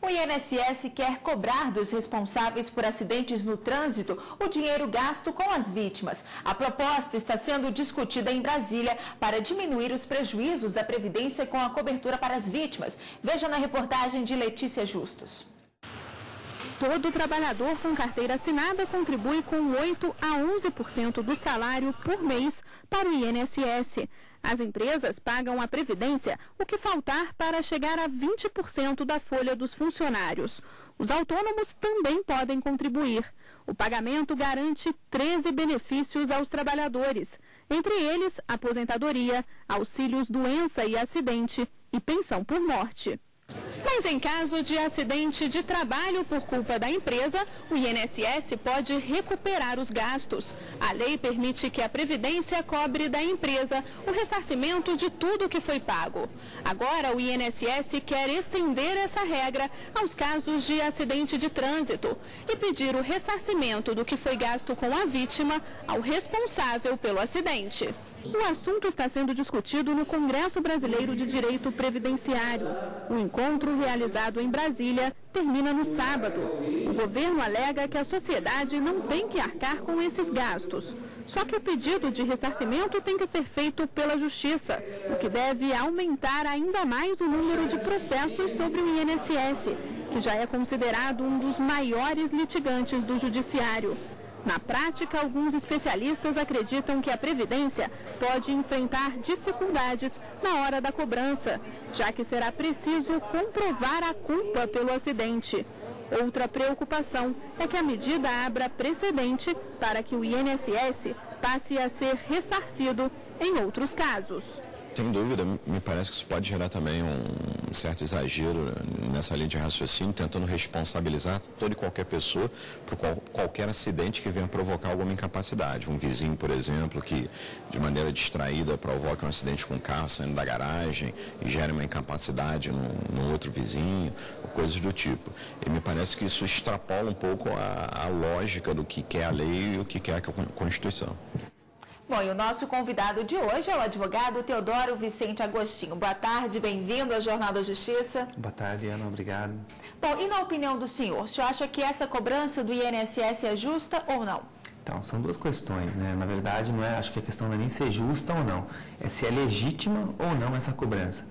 O INSS quer cobrar dos responsáveis por acidentes no trânsito o dinheiro gasto com as vítimas. A proposta está sendo discutida em Brasília para diminuir os prejuízos da Previdência com a cobertura para as vítimas. Veja na reportagem de Letícia Justus. Todo trabalhador com carteira assinada contribui com 8 a 11% do salário por mês para o INSS. As empresas pagam à Previdência o que faltar para chegar a 20% da folha dos funcionários. Os autônomos também podem contribuir. O pagamento garante 13 benefícios aos trabalhadores, entre eles aposentadoria, auxílios doença e acidente e pensão por morte. Mas em caso de acidente de trabalho por culpa da empresa, o INSS pode recuperar os gastos. A lei permite que a Previdência cobre da empresa o ressarcimento de tudo que foi pago. Agora, o INSS quer estender essa regra aos casos de acidente de trânsito e pedir o ressarcimento do que foi gasto com a vítima ao responsável pelo acidente. O assunto está sendo discutido no Congresso Brasileiro de Direito Previdenciário. O encontro realizado em Brasília termina no sábado. O governo alega que a sociedade não tem que arcar com esses gastos. Só que o pedido de ressarcimento tem que ser feito pela Justiça, o que deve aumentar ainda mais o número de processos sobre o INSS, que já é considerado um dos maiores litigantes do Judiciário. Na prática, alguns especialistas acreditam que a Previdência pode enfrentar dificuldades na hora da cobrança, já que será preciso comprovar a culpa pelo acidente. Outra preocupação é que a medida abra precedente para que o INSS passe a ser ressarcido em outros casos. Sem dúvida, me parece que isso pode gerar também um certo exagero nessa linha de raciocínio, tentando responsabilizar toda e qualquer pessoa por qualquer acidente que venha provocar alguma incapacidade. Um vizinho, por exemplo, que de maneira distraída provoca um acidente com o carro saindo da garagem e gera uma incapacidade no outro vizinho, coisas do tipo. E me parece que isso extrapola um pouco a lógica do que quer a lei e o que quer a Constituição. Bom, e o nosso convidado de hoje é o advogado Teodoro Vicente Agostinho. Boa tarde, bem-vindo ao Jornal da Justiça. Boa tarde, Ana, obrigado. Bom, e na opinião do senhor, o senhor acha que essa cobrança do INSS é justa ou não? Então, são duas questões, né? Na verdade, não é, acho que a questão não é nem ser justa ou não, é se é legítima ou não essa cobrança.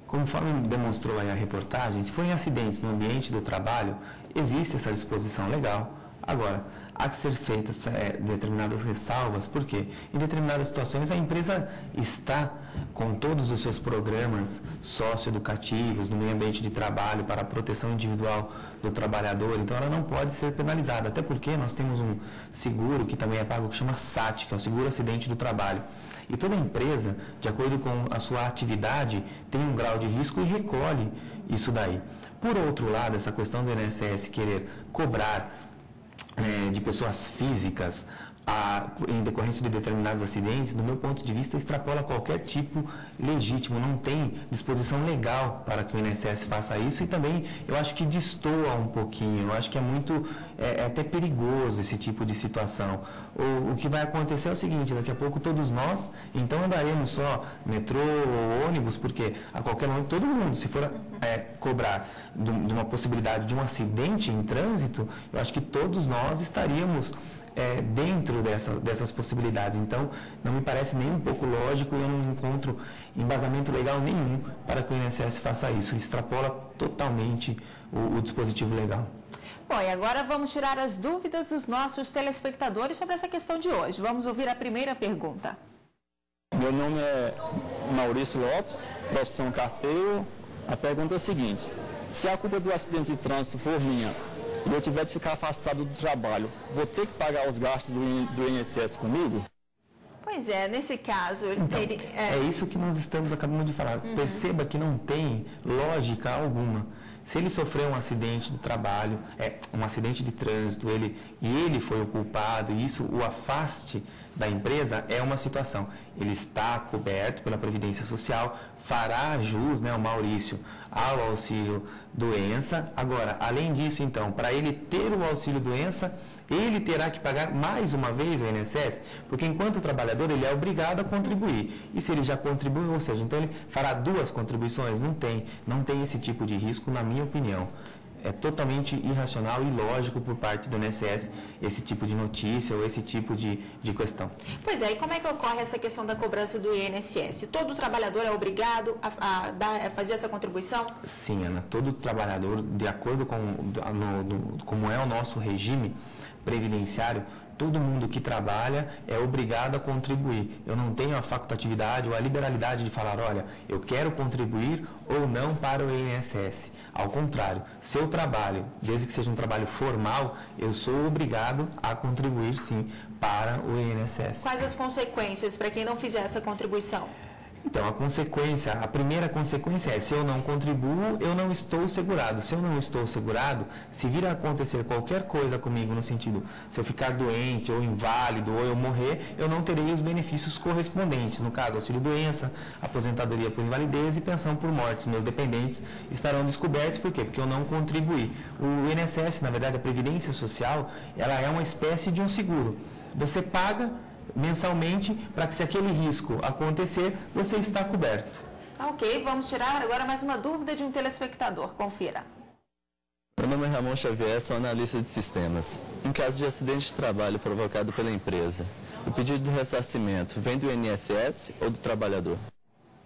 Conforme demonstrou aí a reportagem, se for em acidentes no ambiente do trabalho, existe essa disposição legal. Agora, há que ser feitas determinadas ressalvas, porque em determinadas situações a empresa está com todos os seus programas socioeducativos no meio ambiente de trabalho para a proteção individual do trabalhador, então ela não pode ser penalizada, até porque nós temos um seguro que também é pago, que chama SAT, que é o Seguro Acidente do Trabalho. E toda empresa, de acordo com a sua atividade, tem um grau de risco e recolhe isso daí. Por outro lado, essa questão do INSS querer cobrar de pessoas físicas em decorrência de determinados acidentes, do meu ponto de vista, extrapola qualquer tipo legítimo, não tem disposição legal para que o INSS faça isso e também eu acho que destoa um pouquinho, eu acho que é até perigoso esse tipo de situação. O que vai acontecer é o seguinte, daqui a pouco todos nós, então andaremos só metrô ou ônibus, porque a qualquer momento todo mundo, se for cobrar de uma possibilidade de um acidente em trânsito, eu acho que todos nós estaríamos dentro dessas possibilidades. Então, não me parece nem um pouco lógico e eu não encontro embasamento legal nenhum para que o INSS faça isso. Extrapola totalmente o dispositivo legal. Bom, e agora vamos tirar as dúvidas dos nossos telespectadores sobre essa questão de hoje. Vamos ouvir a primeira pergunta. Meu nome é Maurício Lopes, profissão carteiro. A pergunta é a seguinte: se a culpa do acidente de trânsito for minha e eu tiver de ficar afastado do trabalho, vou ter que pagar os gastos do INSS comigo? Pois é, nesse caso... Então, é isso que nós acabamos de falar. Perceba que não tem lógica alguma. Se ele sofreu um acidente de trabalho, um acidente de trânsito, ele foi o culpado, e isso o afaste da empresa é uma situação. Ele está coberto pela Previdência Social, fará jus, né, o Maurício, ao auxílio doença. Agora, além disso, então, para ele ter o auxílio doença, ele terá que pagar mais uma vez o INSS, porque enquanto trabalhador ele é obrigado a contribuir. E se ele já contribuiu, ou seja, então ele fará duas contribuições? Não tem esse tipo de risco, na minha opinião. É totalmente irracional e ilógico por parte do INSS esse tipo de notícia ou esse tipo de questão. Pois é, e como é que ocorre essa questão da cobrança do INSS? Todo trabalhador é obrigado a fazer essa contribuição? Sim, Ana, todo trabalhador, de acordo com como é o nosso regime previdenciário, todo mundo que trabalha é obrigado a contribuir. Eu não tenho a facultatividade ou a liberalidade de falar, olha, eu quero contribuir ou não para o INSS. Ao contrário, se eu trabalho, desde que seja um trabalho formal, eu sou obrigado a contribuir sim para o INSS. Quais as consequências para quem não fizer essa contribuição? Então, a primeira consequência é, se eu não contribuo, eu não estou segurado. Se eu não estou segurado, se vir a acontecer qualquer coisa comigo, no sentido, se eu ficar doente, ou inválido, ou eu morrer, eu não terei os benefícios correspondentes. No caso, auxílio-doença, aposentadoria por invalidez e pensão por morte. Meus dependentes estarão descobertos, por quê? Porque eu não contribuí. O INSS, na verdade, a Previdência Social, ela é uma espécie de um seguro. Você paga mensalmente para que, se aquele risco acontecer, você está coberto. Ok, vamos tirar agora mais uma dúvida de um telespectador. Confira. Meu nome é Ramon Xavier, sou analista de sistemas. Em caso de acidente de trabalho provocado pela empresa, o pedido de ressarcimento vem do INSS ou do trabalhador?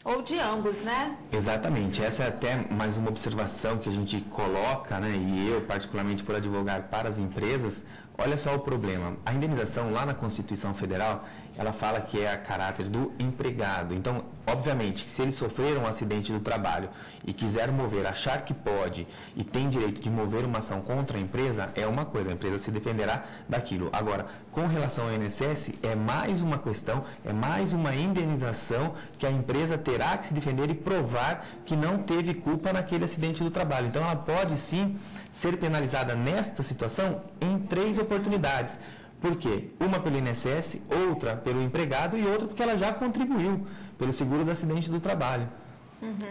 Ou de ambos, né? Exatamente. Essa é até mais uma observação que a gente coloca, né, e eu, particularmente, por advogar para as empresas. Olha só o problema. A indenização lá na Constituição Federal, ela fala que é a caráter do empregado. Então, obviamente, se ele sofrer um acidente do trabalho e quiser mover, achar que pode e tem direito de mover uma ação contra a empresa, é uma coisa, a empresa se defenderá daquilo. Agora, com relação ao INSS, é mais uma questão, é mais uma indenização que a empresa terá que se defender e provar que não teve culpa naquele acidente do trabalho. Então, ela pode sim ser penalizada nesta situação em 3 oportunidades. Por quê? Uma pelo INSS, outra pelo empregado e outra porque ela já contribuiu pelo seguro do acidente do trabalho.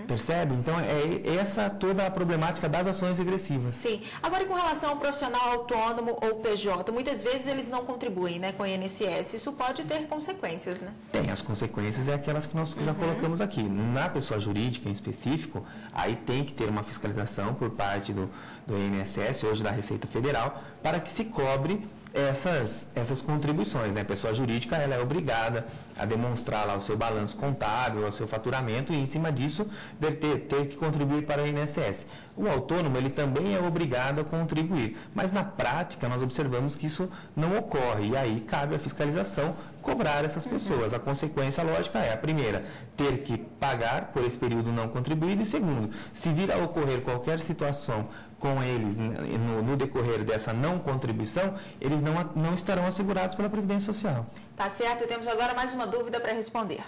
Percebe? Então, é essa toda a problemática das ações regressivas. Sim. Agora, com relação ao profissional autônomo ou PJ, muitas vezes eles não contribuem, né, com o INSS. Isso pode ter consequências, né? Tem. As consequências é aquelas que nós já colocamos aqui. Na pessoa jurídica em específico, aí tem que ter uma fiscalização por parte do INSS, hoje da Receita Federal, para que se cobre essas contribuições, né? A pessoa jurídica, ela é obrigada a demonstrar lá o seu balanço contábil, o seu faturamento e, em cima disso, ter que contribuir para o INSS. O autônomo, ele também é obrigado a contribuir, mas na prática nós observamos que isso não ocorre e aí cabe a fiscalização cobrar essas pessoas. A consequência lógica é, a primeira, ter que pagar por esse período não contribuído e, segundo, se vir a ocorrer qualquer situação com eles no decorrer dessa não contribuição, eles não estarão assegurados pela Previdência Social. Tá certo, e temos agora mais uma dúvida para responder.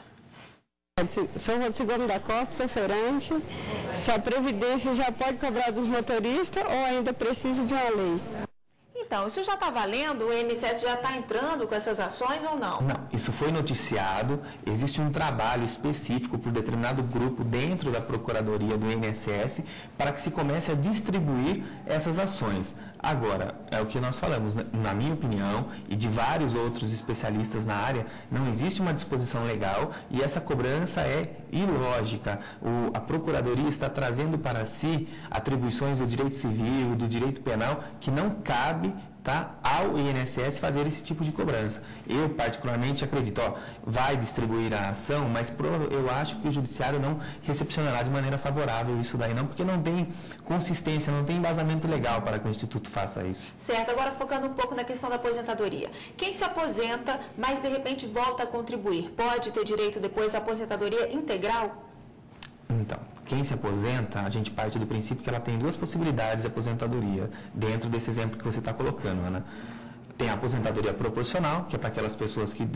Sou Rodrigão da Costa, sou feirante. Se a Previdência já pode cobrar dos motoristas ou ainda precisa de uma lei? Então, isso já está valendo? O INSS já está entrando com essas ações ou não? Não, isso foi noticiado. Existe um trabalho específico por determinado grupo dentro da Procuradoria do INSS para que se comece a distribuir essas ações. Agora, é o que nós falamos, na minha opinião, e de vários outros especialistas na área, não existe uma disposição legal e essa cobrança é ilógica. A Procuradoria está trazendo para si atribuições do direito civil, do direito penal, que não cabe ao INSS fazer esse tipo de cobrança. Eu, particularmente, acredito, vai distribuir a ação, mas eu acho que o Judiciário não recepcionará de maneira favorável isso daí não, porque não tem consistência, não tem embasamento legal para que o Instituto faça isso. Certo, agora focando um pouco na questão da aposentadoria. Quem se aposenta, mas de repente volta a contribuir, pode ter direito depois à aposentadoria integral? Então, quem se aposenta, a gente parte do princípio que ela tem 2 possibilidades de aposentadoria, dentro desse exemplo que você está colocando, Ana. Tem a aposentadoria proporcional, que é para aquelas pessoas que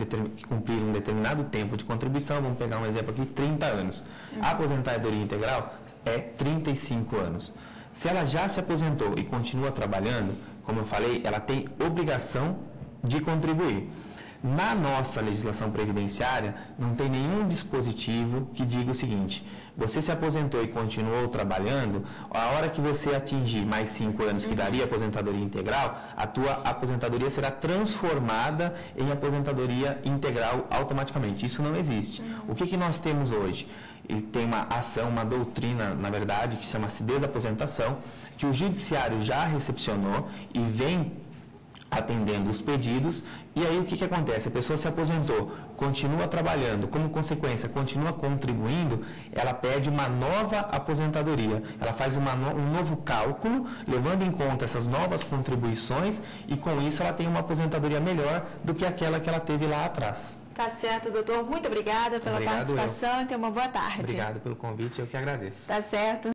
cumpriram um determinado tempo de contribuição, vamos pegar um exemplo aqui, 30 anos. A aposentadoria integral é 35 anos. Se ela já se aposentou e continua trabalhando, como eu falei, ela tem obrigação de contribuir. Na nossa legislação previdenciária, não tem nenhum dispositivo que diga o seguinte: você se aposentou e continuou trabalhando, a hora que você atingir mais 5 anos, que daria aposentadoria integral, a tua aposentadoria será transformada em aposentadoria integral automaticamente. Isso não existe. O que nós temos hoje? E tem uma ação, uma doutrina, na verdade, que chama-se desaposentação, que o judiciário já recepcionou e vem atendendo os pedidos. E aí o que acontece? A pessoa se aposentou, continua trabalhando, como consequência continua contribuindo, ela pede uma nova aposentadoria. Ela faz um novo cálculo, levando em conta essas novas contribuições, e com isso ela tem uma aposentadoria melhor do que aquela que ela teve lá atrás. Tá certo, doutor. Muito obrigada pela participação e tenha uma boa tarde. Obrigado pelo convite, eu que agradeço. Tá certo.